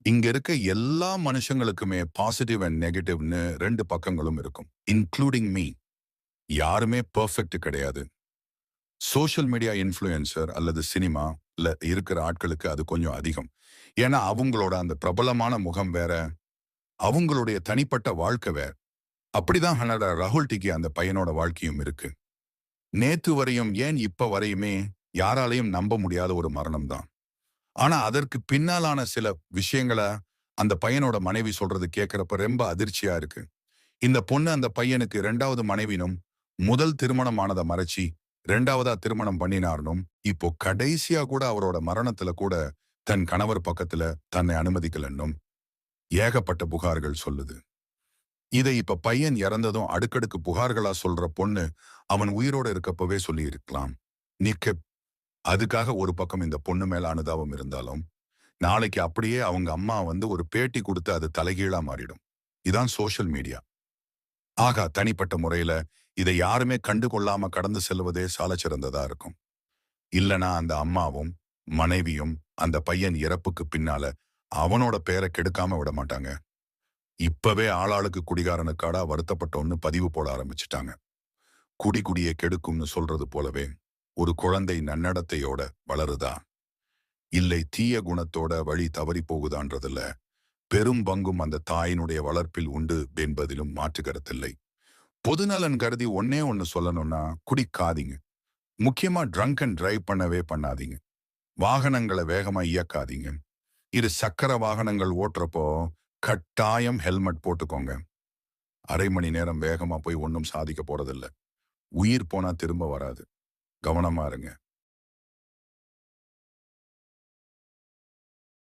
இங்க இருக்க எல்லா மனுஷங்களுக்குமே பாசிட்டிவ் அண்ட் நெகட்டிவ்னு 2 பக்கங்களும் இருக்கும். Including me. யாருமே பெர்ஃபெக்ட் கிடையாது. சோஷியல் மீடியா இன்ஃப்ளூயன்சர் அல்லது சினிமால இருக்கிற ஆட்களுக்கு அது கொஞ்சம் அதிகம். ஏன்னா அவங்களோட அந்த பிரபலமான முகம் வேற, அவங்களுடைய தனிப்பட்ட வாழ்க்கை வேற. அப்படிதான் ராகுல் டிக்கி அந்த பையனோட வாழ்க்கையும் இருக்கு. நேத்து வரையும் ஏன் இப்ப வரையுமே யாராலையும் நம்ப முடியாத ஒரு மரணம் தான். ஆனா அதற்கு பின்னாலான சில விஷயங்கள அந்த பையனோட மனைவி சொல்றது கேட்கிறப்ப ரொம்ப அதிர்ச்சியா இருக்கு. இந்த பொண்ணு அந்த பையனுக்கு 2வது மனைவினும், முதல் திருமணம் ஆனத மறைச்சு 2வதா திருமணம் பண்ணினார்னும், இப்போ கடைசியா கூட அவரோட மரணத்துல கூட தன் கணவர் பக்கத்துல தன்னை அனுமதிக்கலன்னும் ஏகப்பட்ட புகார்கள் சொல்லுது. இதை இப்ப பையன் இறந்ததும் அடுக்கடுக்கு புகார்களா சொல்ற பொண்ணு அவன் உயிரோட இருக்கப்பவே சொல்லி இருக்கலாம். நிக்க அதுக்காக ஒரு பக்கம் இந்த பொண்ணு மேல அனுதாபம் இருந்தாலும், நாளைக்கு அப்படியே அவங்க அம்மா வந்து ஒரு பேட்டி குடுத்து அது தலைகீழா மாறிடும். இதான் சோஷியல் மீடியா. ஆகா, தனிப்பட்ட முறையில இதை யாருமே கண்டுகொள்ளாம கடந்து செல்வதே சாலச் சிறந்ததா இருக்கும். இல்லனா அந்த அம்மாவும், மனைவியும் அந்த பையன் இறப்புக்கு பின்னால அவனோட பேர கெடுக்காம விட மாட்டாங்க. இப்பவே ஆளாளுக்கு குடிகாரனுக்காடா வருத்தப்பட்டோன்னு பதிவு போட ஆரம்பிச்சுட்டாங்க. குடி குடியை கெடுக்கும்னு சொல்றது போலவே, ஒரு குழந்தை நன்னடத்தையோட வளருதா? இல்லை தீய குணத்தோட வழி தவறி போகுதான்றதுல பெரும் பங்கும் அந்த தாயினுடைய வளர்ப்பில் உண்டு என்பதிலும் மாற்று கருத்தில்லை. பொதுநலன் கருதி ஒன்னே ஒன்னு சொல்லணும்னா குடிக்காதீங்க. முக்கியமா ட்ரங்க் அண்ட் டிரைவ் பண்ணவே பண்ணாதீங்க. வாகனங்களை வேகமா இயக்காதீங்க. இரு சக்கர வாகனங்கள் ஓட்டுறப்போ கட்டாயம் ஹெல்மெட் போட்டுக்கோங்க. அரை மணி நேரம் வேகமா போய் ஒன்னும் சாதிக்க போறதில்ல. உயிர் போனா திரும்ப வராது. கவனமா இருங்க.